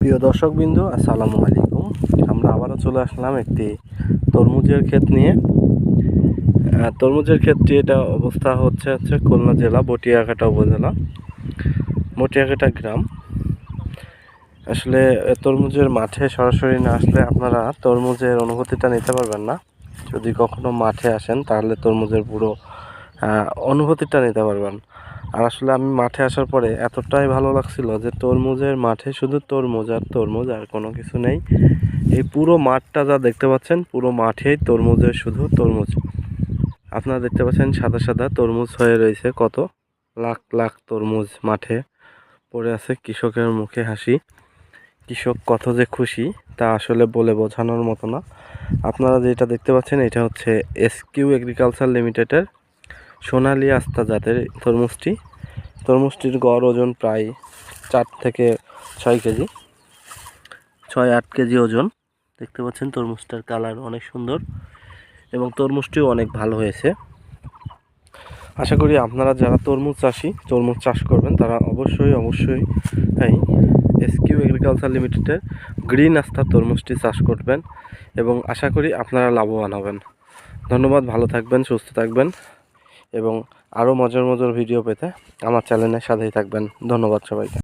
প্রিয় দর্শকবৃন্দ, আসসালামু আলাইকুম। আমরা আবারও চলে আসলাম একটি তরমুজের ক্ষেত নিয়ে। তরমুজের ক্ষেতটি এটা অবস্থা হচ্ছে খুলনা জেলা বটিয়াঘাটা উপজেলা বটিয়াঘাটা গ্রাম। আসলে তরমুজের মাঠে সরাসরি না আসলে আপনারা তরমুজের অনুভূতিটা নিতে পারবেন না। যদি কখনো মাঠে আসেন তাহলে তরমুজের পুরো অনুভূতিটা নিতে পারবেন। আর আসলে আমি মাঠে আসার পরে এতটাই ভালো লাগছিল যে তরমুজের মাঠে শুধু তরমুজ আর তরমুজ, আর কোনো কিছু নেই। এই পুরো মাঠটা যা দেখতে পাচ্ছেন, পুরো মাঠেই তরমুজের শুধু তরমুজ। আপনারা দেখতে পাচ্ছেন সাদা সাদা তরমুজ হয়ে রয়েছে, কত লাখ লাখ তরমুজ মাঠে পড়ে আছে। কৃষকের মুখে হাসি, কৃষক কত যে খুশি তা আসলে বলে বোঝানোর মতো না। আপনারা যেটা দেখতে পাচ্ছেন এটা হচ্ছে এসকিউ এগ্রিকালচার লিমিটেডের সোনালী আস্থা জাতের তরমুজটির গড় ওজন প্রায় 4 থেকে 6 কেজি, 6-8 কেজি ওজন। দেখতে পাচ্ছেন তরমুজটার কালার অনেক সুন্দর এবং তরমুজটিও অনেক ভালো হয়েছে। আশা করি আপনারা যারা তরমুজ চাষ করবেন তারা অবশ্যই এসকিউ এগ্রিকালচার লিমিটেডের গ্রিন আস্থা তরমুজটি চাষ করবেন এবং আশা করি আপনারা লাভবান হবেন। ধন্যবাদ, ভালো থাকবেন, সুস্থ থাকবেন এবং আরও মজার ভিডিও পেতে আমার চ্যানেলের সাথেই থাকবেন। ধন্যবাদ সবাইকে।